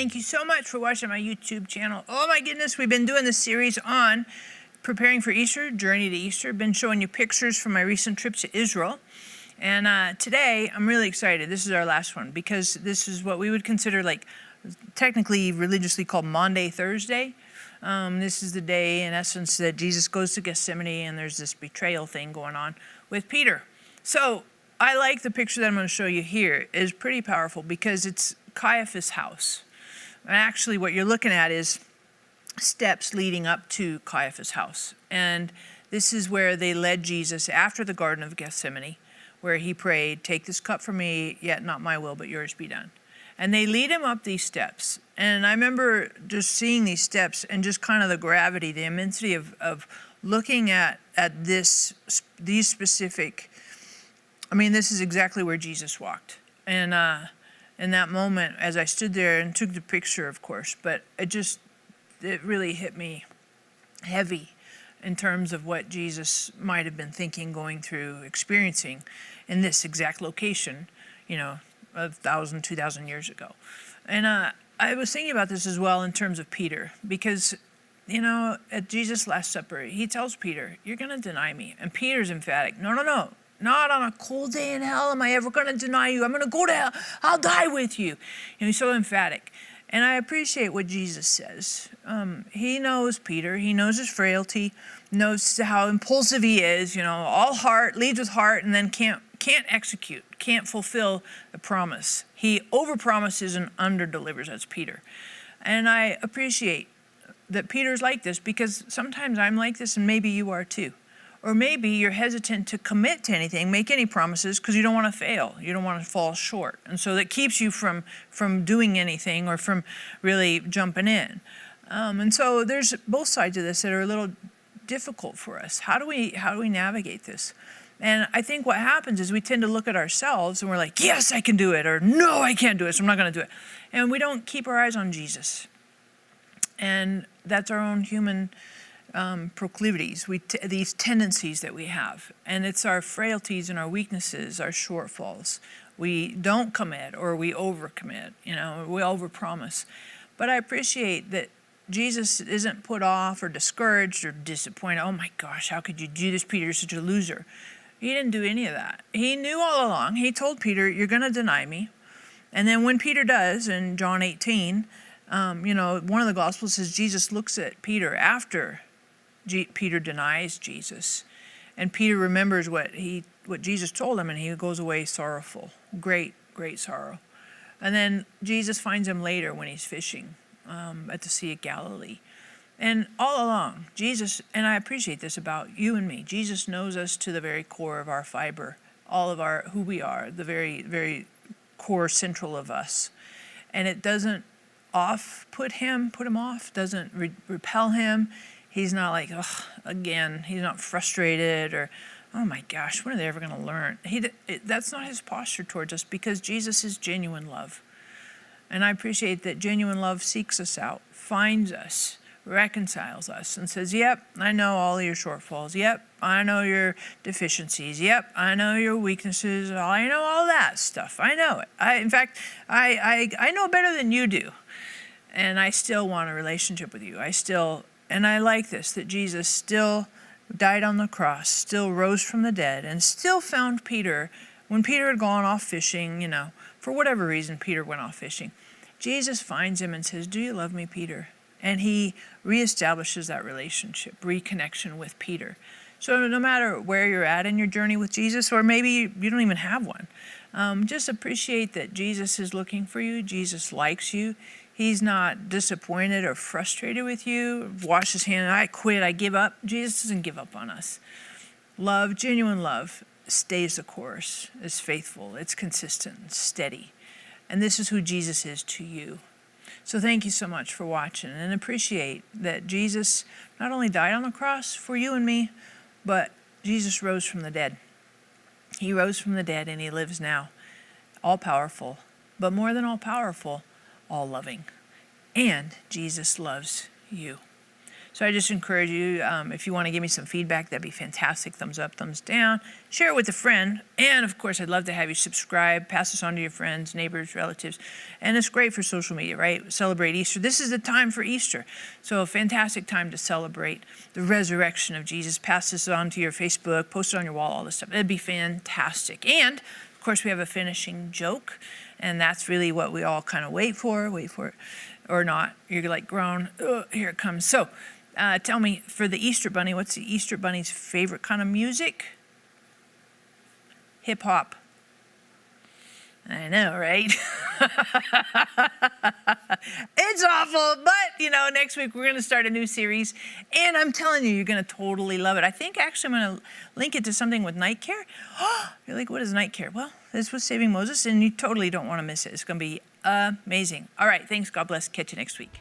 Thank you so much for watching my YouTube channel. Oh my goodness, we've been doing this series on preparing for Easter, Journey to Easter. Been showing you pictures from my recent trip to Israel. And today, I'm really excited. This is our last one because this is what we would consider like technically religiously called Maundy Thursday. This is the day, in essence, that Jesus goes to Gethsemane and there's this betrayal thing going on with Peter. So I like the picture that I'm going to show you here. It's pretty powerful because it's Caiaphas' house. And actually what you're looking at is steps leading up to Caiaphas' house. And this is where they led Jesus after the Garden of Gethsemane, where he prayed, "Take this cup from me, yet not my will, but yours be done." And they lead him up these steps. And I remember just seeing these steps and just kind of the gravity, the immensity of looking at these specific, this is exactly where Jesus walked. And in that moment, as I stood there and took the picture, of course, but it really hit me heavy in terms of what Jesus might have been thinking, going through, experiencing in this exact location, 1,000, 2,000 years ago. And I was thinking about this as well in terms of Peter, because, at Jesus' Last Supper, he tells Peter, "You're going to deny me." And Peter's emphatic, "No, not on a cold day in hell am I ever going to deny you. I'm going to go to hell. I'll die with you." He's so emphatic. And I appreciate what Jesus says. He knows Peter. He knows his frailty, knows how impulsive he is, all heart, leads with heart, and then can't execute, can't fulfill the promise. He overpromises and underdelivers. That's Peter. And I appreciate that Peter's like this because sometimes I'm like this and maybe you are too. Or maybe you're hesitant to commit to anything, make any promises because you don't want to fail. You don't want to fall short. And so that keeps you from doing anything or from really jumping in. And so there's both sides of this that are a little difficult for us. How do we navigate this? And I think what happens is we tend to look at ourselves and we're like, "Yes, I can do it," or "No, I can't do it, so I'm not going to do it." And we don't keep our eyes on Jesus. And that's our own human proclivities, these tendencies that we have. And it's our frailties and our weaknesses, our shortfalls. We don't commit or we overcommit, we overpromise. But I appreciate that Jesus isn't put off or discouraged or disappointed. "Oh my gosh, how could you do this, Peter? You're such a loser." He didn't do any of that. He knew all along. He told Peter, "You're going to deny me." And then when Peter does, in John 18, one of the Gospels says Jesus looks at Peter after Peter denies Jesus. And Peter remembers what Jesus told him, and he goes away sorrowful. Great, great sorrow. And then Jesus finds him later when he's fishing at the Sea of Galilee. And all along, Jesus, and I appreciate this about you and me, Jesus knows us to the very core of our fiber, all of who we are, the very, very core central of us. And it doesn't put him off, doesn't repel him. He's not like, "Ugh, again." He's not frustrated or, "Oh my gosh, when are they ever going to learn?" That's not his posture towards us because Jesus is genuine love. And I appreciate that genuine love seeks us out, finds us, reconciles us, and says, "Yep, I know all your shortfalls. Yep, I know your deficiencies. Yep, I know your weaknesses. I know all that stuff. I know it. In fact, I know better than you do. And I still want a relationship with you. And I like this, that Jesus still died on the cross, still rose from the dead, and still found Peter. When Peter had gone off fishing, for whatever reason Peter went off fishing, Jesus finds him and says, "Do you love me, Peter?" And he reestablishes that relationship, reconnection with Peter. So no matter where you're at in your journey with Jesus, or maybe you don't even have one, just appreciate that Jesus is looking for you. Jesus likes you. He's not disappointed or frustrated with you. Wash his hand, "I quit, I give up." Jesus doesn't give up on us. Love, genuine love, stays the course, is faithful, it's consistent, it's steady. And this is who Jesus is to you. So thank you so much for watching, and appreciate that Jesus not only died on the cross for you and me, but Jesus rose from the dead. He rose from the dead and he lives now, all powerful, but more than all powerful, all loving. And Jesus loves you. So I just encourage you, if you want to give me some feedback, that'd be fantastic. Thumbs up, thumbs down. Share it with a friend. And of course, I'd love to have you subscribe, pass this on to your friends, neighbors, relatives. And it's great for social media, right? Celebrate Easter. This is the time for Easter. So a fantastic time to celebrate the resurrection of Jesus. Pass this on to your Facebook, post it on your wall, all this stuff. It'd be fantastic. And of course, we have a finishing joke. And that's really what we all kind of wait for it or not. You're like grown, here it comes. So tell me, for the Easter Bunny, what's the Easter Bunny's favorite kind of music? Hip hop. I know, right? It's awful, but next week we're going to start a new series, and I'm telling you, you're going to totally love it. I think actually I'm going to link it to something with night care. You're like, what is night care? Well, this was Saving Moses, and you totally don't want to miss it. It's going to be amazing. All right, thanks. God bless. Catch you next week.